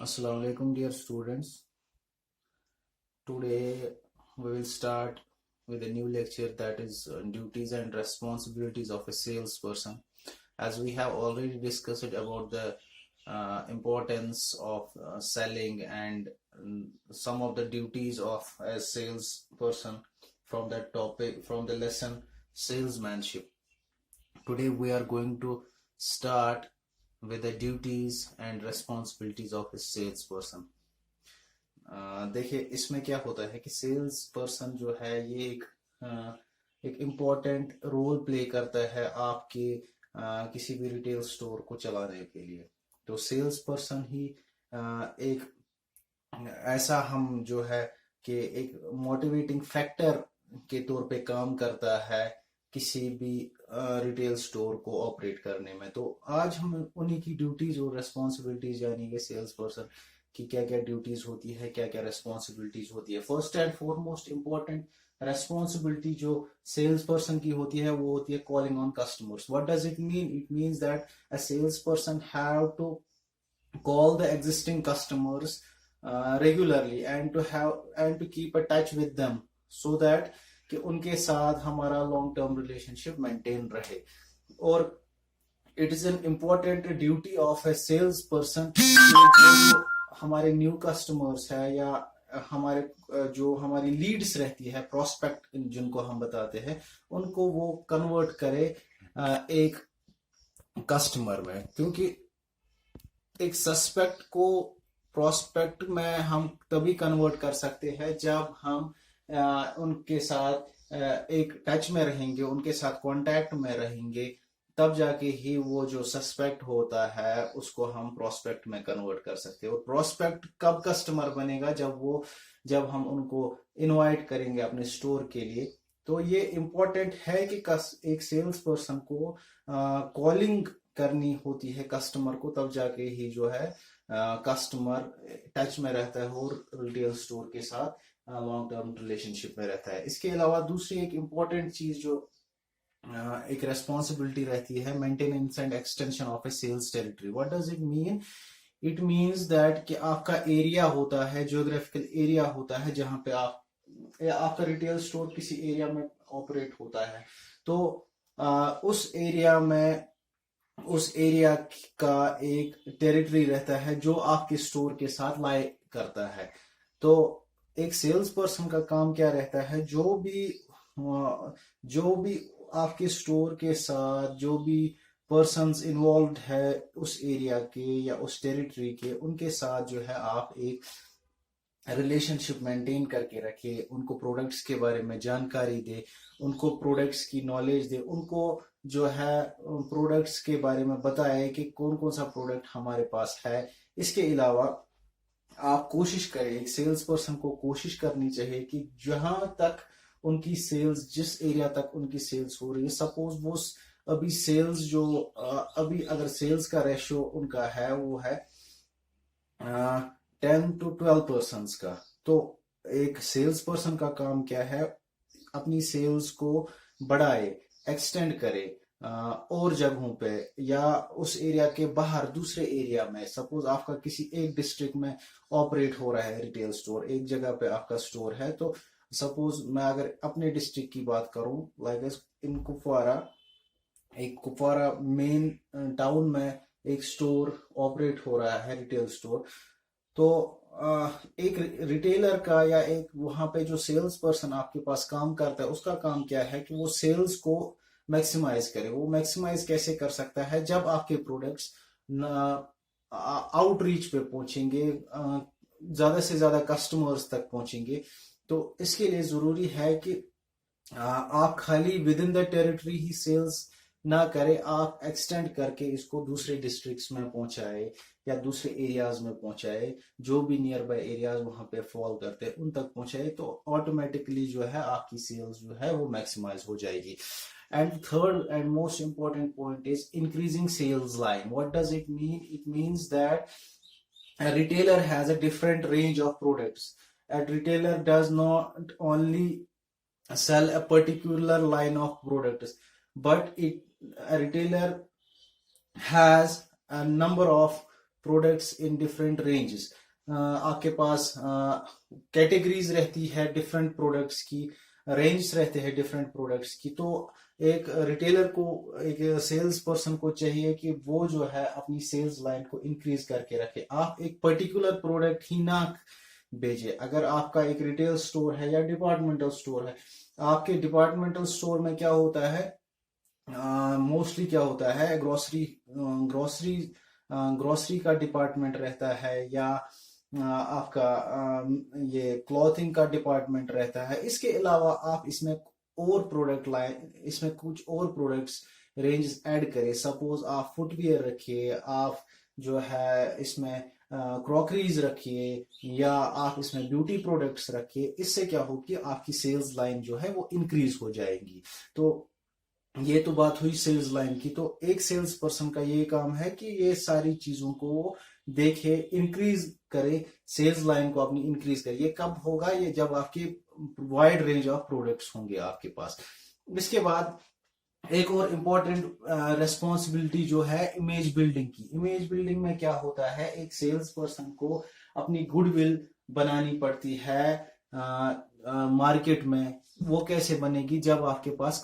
Assalamu alaikum, dear students. Today we will start with a new lecture, that is duties and responsibilities of a salesperson. As we have already discussed about the importance of selling and some of the duties of a salesperson from that topic, from the lesson salesmanship. Today we are going to start with the duties and responsibilities of a salesperson. देखिए इसमें क्या होता है कि sales person जो है ये एक इम्पोर्टेंट रोल प्ले करता है आपके किसी भी रिटेल स्टोर को चलाने के लिए। तो सेल्स पर्सन ही एक ऐसा हम जो है कि एक मोटिवेटिंग फैक्टर के तौर पे काम करता है किसी भी रिटेल स्टोर को ऑपरेट करने में। तो आज हम उन्हीं की ड्यूटीज और रेस्पॉन्सिबिलिटीज यानी कि सेल्स पर्सन कि क्या क्या ड्यूटीज होती है, क्या क्या रेस्पॉन्सिबिलिटीज होती है। First and foremost important responsibility जो सेल्स पर्सन की होती है वो होती है calling on customers. What does it mean? It means that a sales person have to call the existing customers regularly and to keep a touch with them so that कि उनके साथ हमारा लॉन्ग टर्म रिलेशनशिप मेंटेन रहे। और it is an important duty of a sales person जो हमारे new customers है या हमारे जो हमारी लीड्स रहती है, प्रोस्पेक्ट जिनको हम बताते हैं, उनको वो कन्वर्ट करे एक कस्टमर में। क्योंकि एक सस्पेक्ट को प्रोस्पेक्ट में हम तभी कन्वर्ट कर सकते हैं जब हम उनके साथ एक टच में रहेंगे, उनके साथ कांटेक्ट में रहेंगे, तब जाके ही वो जो सस्पेक्ट होता है उसको हम प्रोस्पेक्ट में कन्वर्ट कर सकते हैं। और प्रोस्पेक्ट कब कस्टमर बनेगा? जब हम उनको इनवाइट करेंगे अपने स्टोर के लिए। तो ये इम्पोर्टेंट है कि एक सेल्स पर्सन को कॉलिंग करनी होती है कस्टमर को, तब जाके ही जो है कस्टमर टच में रहता है और रिटेल स्टोर के साथ लॉन्ग टर्म रिलेशनशिप में रहता है। इसके अलावा दूसरी एक इम्पोर्टेंट चीज जो एक रेस्पॉन्सिबिलिटी रहती है, maintenance and extension of a sales territory. What does it mean? It means that कि आपका एरिया होता है, जियोग्राफिकल एरिया होता है जहां पे आपका रिटेल स्टोर किसी एरिया में ऑपरेट होता है। तो उस एरिया का एक टेरिटरी रहता है जो आपके स्टोर के साथ लाई करता है। तो एक सेल्स पर्सन का काम क्या रहता है? जो भी आपके स्टोर के साथ जो भी पर्सन्स इन्वॉल्व है उस एरिया के या उस टेरिटरी के, उनके साथ जो है आप एक रिलेशनशिप मेंटेन करके रखे, उनको प्रोडक्ट्स के बारे में जानकारी दे, उनको प्रोडक्ट्स की नॉलेज दे, उनको जो है प्रोडक्ट्स के बारे में बताए कि कौन कौन सा प्रोडक्ट हमारे पास है। इसके अलावा आप कोशिश करें, एक सेल्स पर्सन को कोशिश करनी चाहिए कि जहां तक उनकी सेल्स, जिस एरिया तक उनकी सेल्स हो रही है, सपोज वो अभी सेल्स जो अभी अगर सेल्स का रेशियो उनका है वो है 10 to 12% का, तो एक सेल्स पर्सन का काम क्या है? अपनी सेल्स को बढ़ाए, एक्सटेंड करे और जगहों पे या उस एरिया के बाहर दूसरे एरिया में। सपोज आपका किसी एक डिस्ट्रिक्ट में ऑपरेट हो रहा है रिटेल स्टोर, एक जगह पे आपका स्टोर है। तो सपोज मैं अगर अपने डिस्ट्रिक्ट की बात करूं, लाइक इन कुपवारा, एक कुपवारा मेन टाउन में एक स्टोर ऑपरेट हो रहा है, रिटेल स्टोर। तो एक रिटेलर का या एक वहां पे जो सेल्स पर्सन आपके पास काम करता है, उसका काम क्या है कि वो सेल्स को मैक्सिमाइज करे। वो मैक्सिमाइज कैसे कर सकता है? जब आपके प्रोडक्ट्स आउटरीच पे पहुंचेंगे, ज्यादा से ज्यादा कस्टमर्स तक पहुंचेंगे। तो इसके लिए जरूरी है कि आप खाली विद इन द टेरिटरी ही सेल्स ना करें, आप एक्सटेंड करके इसको दूसरे डिस्ट्रिक्ट्स में पहुंचाए या दूसरे एरियाज में पहुंचाए, जो भी नियर बाय एरियाज वहां पे फॉल करते हैं उन तक पहुंचाए। तो ऑटोमेटिकली जो है आपकी सेल्स जो है वो मैक्सिमाइज हो जाएगी। And third and most important point is increasing sales line. What does it mean? It means that a retailer has a different range of products. A retailer does not only sell a particular line of products, but a retailer has a number of products in different ranges. आपके पास categories रहती है different products की, range रहते हैं different products की। तो एक retailer को, एक सेल्स पर्सन को चाहिए कि वो जो है अपनी सेल्स लाइन को इंक्रीज करके रखे। आप एक पर्टिकुलर प्रोडक्ट ही ना भेजे। अगर आपका एक रिटेल स्टोर है या डिपार्टमेंटल स्टोर है, आपके डिपार्टमेंटल स्टोर में क्या होता है, मोस्टली क्या होता है, ग्रोसरी ग्रोसरी का डिपार्टमेंट रहता है, या आपका ये क्लॉथिंग का डिपार्टमेंट रहता है। इसके अलावा आप इसमें और प्रोडक्ट लाए, इसमें कुछ और प्रोडक्ट्स रेंज ऐड करें। सपोज आप फुटवियर रखिए, आप जो है इसमें क्रॉकरीज रखिए, या आप इसमें ब्यूटी प्रोडक्ट्स रखिए। इससे क्या होगी, आपकी सेल्स लाइन जो है वो इंक्रीज हो जाएगी। तो ये तो बात हुई सेल्स लाइन की। तो एक सेल्स पर्सन का ये काम है कि ये सारी चीजों को देखे, इंक्रीज करे, सेल्स लाइन को अपनी इंक्रीज करे। ये कब होगा, ये जब आपके वाइड रेंज ऑफ प्रोडक्ट्स होंगे आपके पास। इसके बाद एक और इम्पोर्टेंट रेस्पॉन्सिबिलिटी जो है इमेज बिल्डिंग की। इमेज बिल्डिंग में क्या होता है, एक सेल्स पर्सन को अपनी गुडविल बनानी पड़ती है मार्केट में। वो कैसे बनेगी, जब आपके पास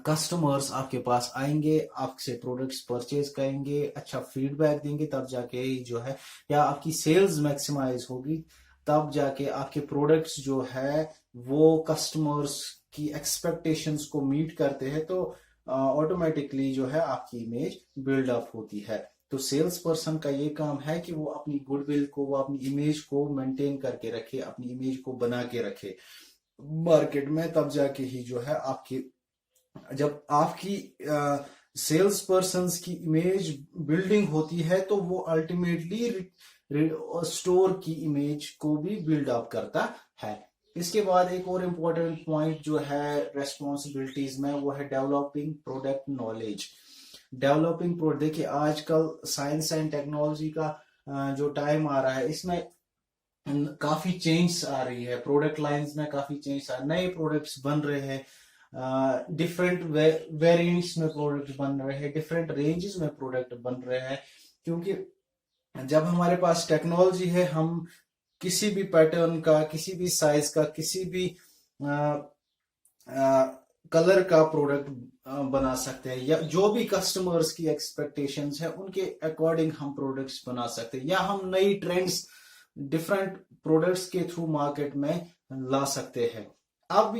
कस्टमर्स आपके पास आएंगे, आपसे प्रोडक्ट्स परचेज करेंगे, अच्छा फीडबैक देंगे, तब जाके ही जो है, या आपकी सेल्स मैक्सिमाइज होगी, तब जाके आपके प्रोडक्ट्स जो है वो कस्टमर्स की एक्सपेक्टेशंस को मीट करते हैं। तो ऑटोमेटिकली जो है आपकी इमेज बिल्डअप होती है। तो सेल्स पर्सन का ये काम है कि वो अपनी गुडविल को, वो अपनी इमेज को मेंटेन करके रखे, अपनी इमेज को बना के रखे मार्केट में। तब जाके ही जो है आपकी, जब आपकी सेल्स पर्सन की इमेज बिल्डिंग होती है, तो वो अल्टीमेटली स्टोर की इमेज को भी बिल्ड अप करता है। इसके बाद एक और इम्पोर्टेंट पॉइंट जो है रेस्पॉन्सिबिलिटीज में, वो है developing product knowledge. Developing product, देखिए आजकल साइंस एंड टेक्नोलॉजी का जो टाइम आ रहा है, इसमें काफी चेंज आ रही है। प्रोडक्ट लाइंस में काफी चेंज आ, नए प्रोडक्ट्स बन रहे हैं, डिफरेंट वेरिएंट्स में प्रोडक्ट बन रहे हैं, डिफरेंट रेंजेस में प्रोडक्ट बन रहे हैं। क्योंकि जब हमारे पास टेक्नोलॉजी है, हम किसी भी पैटर्न का, किसी भी साइज का, किसी भी कलर का प्रोडक्ट बना सकते हैं, या जो भी कस्टमर्स की एक्सपेक्टेशंस है उनके अकॉर्डिंग हम प्रोडक्ट्स बना सकते हैं, या हम नई ट्रेंड्स डिफरेंट प्रोडक्ट्स के थ्रू मार्केट में ला सकते हैं। अब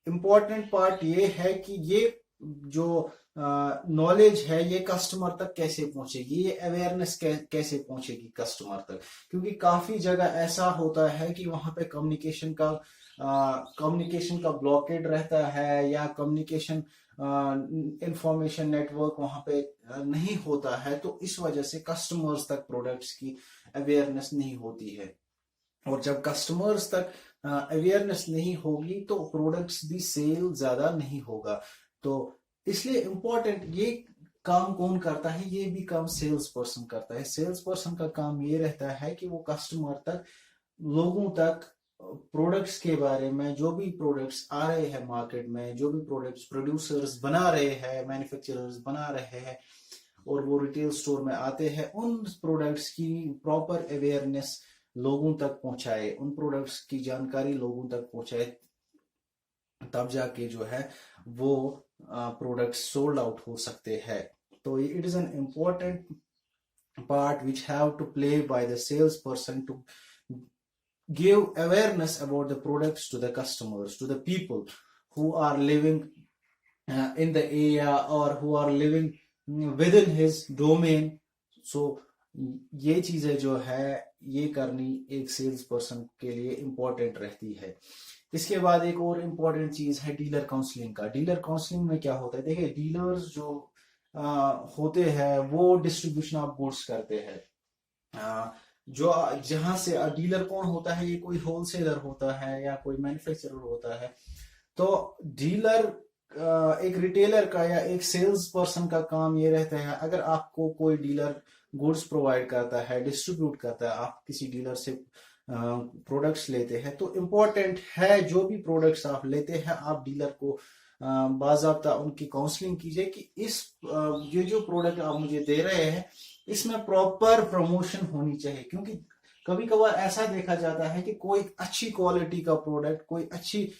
इम्पोर्टेंट पार्ट ये है कि ये जो नॉलेज है ये कस्टमर तक कैसे पहुंचेगी, ये अवेयरनेस कैसे पहुंचेगी कस्टमर तक। क्योंकि काफी जगह ऐसा होता है कि वहां पे कम्युनिकेशन का ब्लॉकेड रहता है, या कम्युनिकेशन इंफॉर्मेशन नेटवर्क वहां पे नहीं होता है। तो इस वजह से कस्टमर्स तक प्रोडक्ट्स की अवेयरनेस नहीं होती है। और जब कस्टमर्स तक अवेयरनेस नहीं होगी तो प्रोडक्ट्स भी सेल ज्यादा नहीं होगा। तो इसलिए इम्पोर्टेंट, ये काम कौन करता है, ये भी काम सेल्स पर्सन करता है। सेल्स पर्सन का काम ये रहता है कि वो कस्टमर तक, लोगों तक प्रोडक्ट्स के बारे में, जो भी प्रोडक्ट्स आ रहे हैं मार्केट में, जो भी प्रोडक्ट्स प्रोड्यूसर्स बना रहे हैं, मैन्युफैक्चरर्स बना रहे हैं, और वो रिटेल स्टोर में आते हैं, उन प्रोडक्ट्स की प्रॉपर अवेयरनेस लोगों तक पहुंचाए, उन प्रोडक्ट्स की जानकारी लोगों तक पहुंचाए। तब जाके जो है वो प्रोडक्ट सोल्ड आउट हो सकते हैं। तो it is an important part which have to play by the salesperson to give awareness about the products to the customers, to the people who are living in the area or who are living within his domain. So ये चीजें जो है ये करनी एक sales person के लिए important रहती है। इसके बाद एक और इम्पोर्टेंट चीज है डीलर काउंसलिंग का। डीलर काउंसलिंग में क्या होता है, देखिए डीलर्स जो होते हैं वो डिस्ट्रीब्यूशन ऑफ गुड्स करते हैं। जो जहां से डीलर कौन होता है, ये कोई होलसेलर होता है या कोई मैन्युफैक्चरर होता है। तो डीलर एक रिटेलर का या एक सेल्स पर्सन का काम ये रहता है, अगर आपको कोई डीलर गुड्स प्रोवाइड करता है, डिस्ट्रीब्यूट करता है, आप किसी डीलर से प्रोडक्ट्स लेते हैं, तो इम्पोर्टेंट है जो भी प्रोडक्ट्स आप लेते हैं, आप डीलर को बाज़ाब्ता उनकी काउंसलिंग कीजिए कि इस ये जो प्रोडक्ट आप मुझे दे रहे हैं, इसमें प्रॉपर प्रमोशन होनी चाहिए, क्योंकि कभी कभार ऐसा देखा जाता है कि कोई अच्छी क्वालिटी का प्रोडक्ट, कोई अच्छी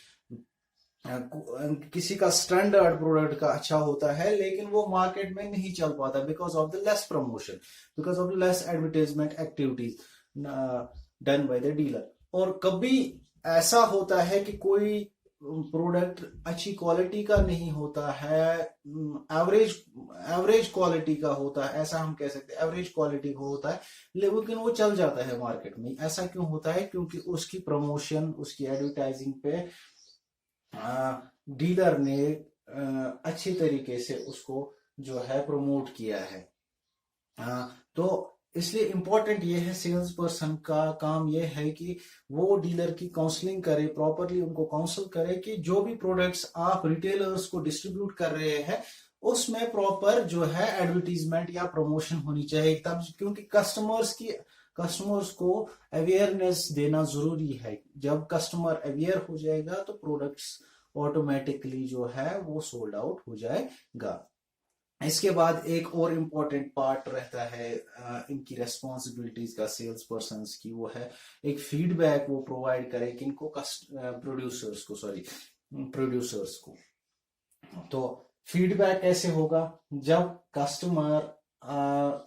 किसी का स्टैंडर्ड प्रोडक्ट का अच्छा होता है, लेकिन वो मार्केट में नहीं चल पाता because of the less promotion, because of the less advertisement activities done by the dealer. और कभी ऐसा होता है कि कोई प्रोडक्ट अच्छी क्वालिटी का नहीं होता है, एवरेज एवरेज क्वालिटी का होता है, ऐसा हम कह सकते हैं एवरेज क्वालिटी का होता है, लेकिन वो चल जाता है मार्केट में। ऐसा क्यों होता है? क्योंकि उसकी प्रमोशन, उसकी एडवर्टाइजिंग पे डीलर ने अच्छी तरीके से उसको जो है प्रमोट किया है। तो इसलिए इम्पोर्टेंट ये है, सेल्स पर्सन का काम ये है कि वो डीलर की काउंसलिंग करे, प्रॉपरली उनको काउंसल करे कि जो भी प्रोडक्ट्स आप रिटेलर्स को डिस्ट्रीब्यूट कर रहे हैं उसमें प्रॉपर जो है एडवर्टीजमेंट या प्रमोशन होनी चाहिए। तब क्योंकि कस्टमर्स को अवेयरनेस देना जरूरी है। जब कस्टमर अवेयर हो जाएगा तो प्रोडक्ट्स ऑटोमेटिकली जो है वो सोल्ड आउट हो जाएगा। इसके बाद एक और इम्पोर्टेंट पार्ट रहता है इनकी रेस्पॉन्सिबिलिटीज का, सेल्स पर्सन की, वो है एक फीडबैक वो प्रोवाइड करे किनको, प्रोड्यूसर्स को। तो फीडबैक कैसे होगा? जब कस्टमर,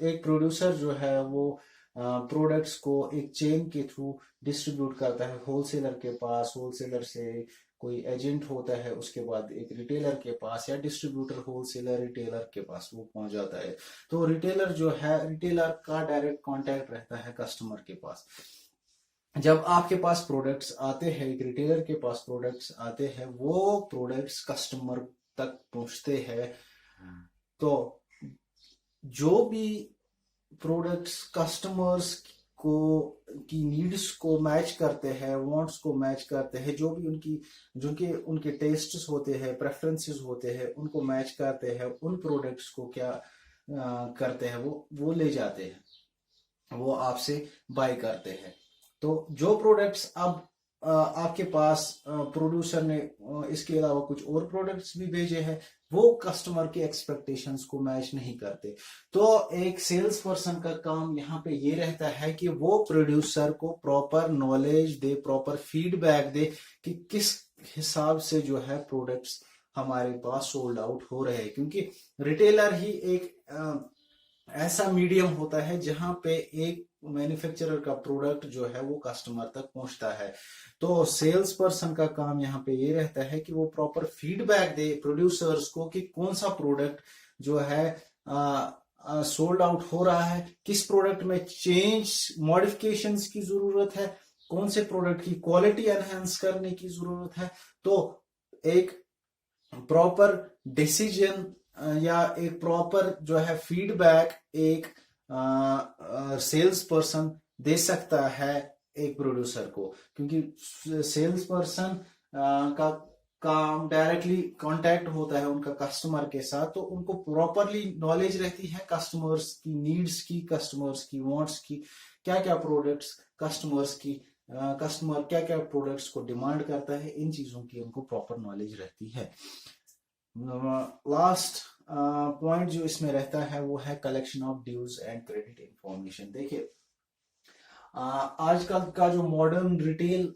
एक प्रोड्यूसर जो है वो प्रोडक्ट्स को एक चेन के थ्रू डिस्ट्रीब्यूट करता है होलसेलर के पास, होलसेलर से कोई एजेंट होता है, उसके बाद एक रिटेलर के पास या डिस्ट्रीब्यूटर, होलसेलर रिटेलर के पास वो पहुंच जाता है। तो रिटेलर जो है, रिटेलर का डायरेक्ट कांटेक्ट रहता है कस्टमर के पास। जब आपके पास प्रोडक्ट्स आते हैं, एक रिटेलर के पास प्रोडक्ट्स आते हैं, वो प्रोडक्ट्स कस्टमर तक पहुंचते हैं, तो जो भी प्रोडक्ट्स कस्टमर्स को की नीड्स को मैच करते हैं, वांट्स को मैच करते हैं, जो भी उनके टेस्ट्स होते हैं, प्रेफरेंसेस होते हैं, उनको मैच करते हैं, उन प्रोडक्ट्स को क्या करते हैं, वो ले जाते हैं, वो आपसे बाय करते हैं। तो जो प्रोडक्ट्स अब आपके पास प्रोड्यूसर ने इसके अलावा कुछ और प्रोडक्ट्स भी भेजे हैं, वो कस्टमर की एक्सपेक्टेशंस को मैच नहीं करते। तो एक सेल्स पर्सन का काम यहाँ पे ये रहता है कि वो प्रोड्यूसर को प्रॉपर नॉलेज दे, प्रॉपर फीडबैक दे कि किस हिसाब से जो है प्रोडक्ट्स हमारे पास सोल्ड आउट हो रहे हैं। क्योंकि रिटेलर ही एक ऐसा मीडियम होता है जहां पे एक मैन्युफैक्चरर का प्रोडक्ट जो है वो कस्टमर तक पहुंचता है। तो सेल्स पर्सन का काम यहाँ पे ये रहता है कि वो प्रॉपर फीडबैक दे प्रोड्यूसर्स को कि कौन सा प्रोडक्ट जो है सोल्ड आउट हो रहा है, किस प्रोडक्ट में चेंज मॉडिफिकेशंस की जरूरत है, कौन से प्रोडक्ट की क्वालिटी एनहांस करने की जरूरत है। तो एक प्रॉपर डिसीजन या एक प्रॉपर जो है फीडबैक एक सेल्स पर्सन दे सकता है एक प्रोड्यूसर को, क्योंकि सेल्स पर्सन का काम डायरेक्टली कांटेक्ट होता है उनका कस्टमर के साथ, तो उनको प्रॉपरली नॉलेज रहती है कस्टमर्स की नीड्स की, कस्टमर्स की वांट्स की, क्या क्या प्रोडक्ट्स कस्टमर क्या क्या प्रोडक्ट्स को डिमांड करता है, इन चीजों की उनको प्रॉपर नॉलेज रहती है। लास्ट पॉइंट जो इसमें रहता है वो है collection of dues and credit information. देखिए आजकल का जो मॉडर्न रिटेल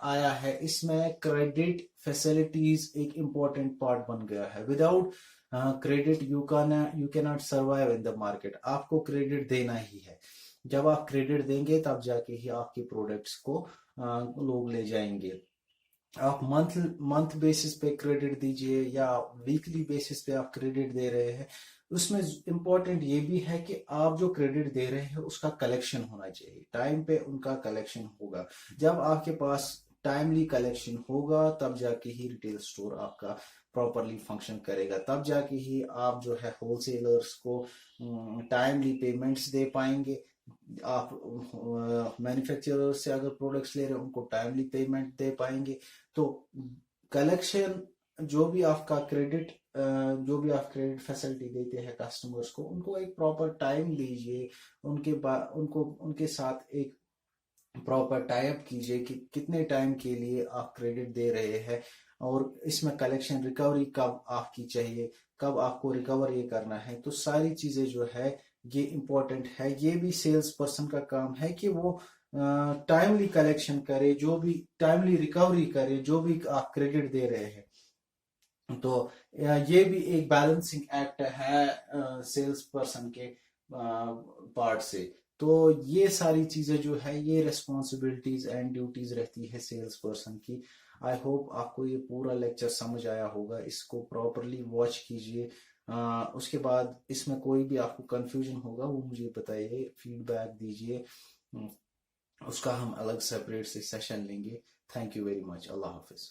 आया है, इसमें क्रेडिट फैसिलिटीज एक इम्पोर्टेंट पार्ट बन गया है। Without credit you can not survive in the market. आपको क्रेडिट देना ही है। जब आप क्रेडिट देंगे तब जाके ही आपके प्रोडक्ट्स को लोग ले जाएंगे। आप मंथ बेसिस पे क्रेडिट दीजिए या वीकली बेसिस पे आप क्रेडिट दे रहे हैं, उसमें इम्पोर्टेंट ये भी है कि आप जो क्रेडिट दे रहे हैं उसका कलेक्शन होना चाहिए, टाइम पे उनका कलेक्शन होगा। जब आपके पास टाइमली कलेक्शन होगा तब जाके ही रिटेल स्टोर आपका प्रॉपरली फंक्शन करेगा, तब जाके ही आप जो है होलसेलर्स को टाइमली पेमेंट्स दे पाएंगे। आप मैन्युफैक्चरर से अगर प्रोडक्ट्स ले रहे हैं उनको टाइमली पेमेंट दे पाएंगे। तो कलेक्शन जो भी आप क्रेडिट फैसिलिटी देते हैं कस्टमर्स को, उनको एक प्रॉपर टाइम दीजिए, उनके साथ एक प्रॉपर टाई अप कीजिए कि कितने टाइम के लिए आप क्रेडिट दे रहे हैं और इसमें रिकवरी कब आपकी चाहिए, कब आपको रिकवर ये करना है। तो सारी चीजें जो है ये इम्पोर्टेंट है। ये भी सेल्स पर्सन का काम है कि वो टाइमली कलेक्शन करे, जो भी टाइमली रिकवरी करे जो भी आप क्रेडिट दे रहे हैं। तो ये भी एक बैलेंसिंग एक्ट है सेल्स पर्सन के पार्ट से। तो ये सारी चीजें जो है ये रिस्पॉन्सिबिलिटीज एंड ड्यूटीज रहती है सेल्स पर्सन की। आई होप आपको ये पूरा लेक्चर समझ आया होगा, इसको प्रॉपरली वॉच कीजिए। उसके बाद इसमें कोई भी आपको कंफ्यूजन होगा वो मुझे बताइए, फीडबैक दीजिए। उसका हम अलग सेपरेट से सेशन लेंगे। Thank you very much. Allah Hafiz.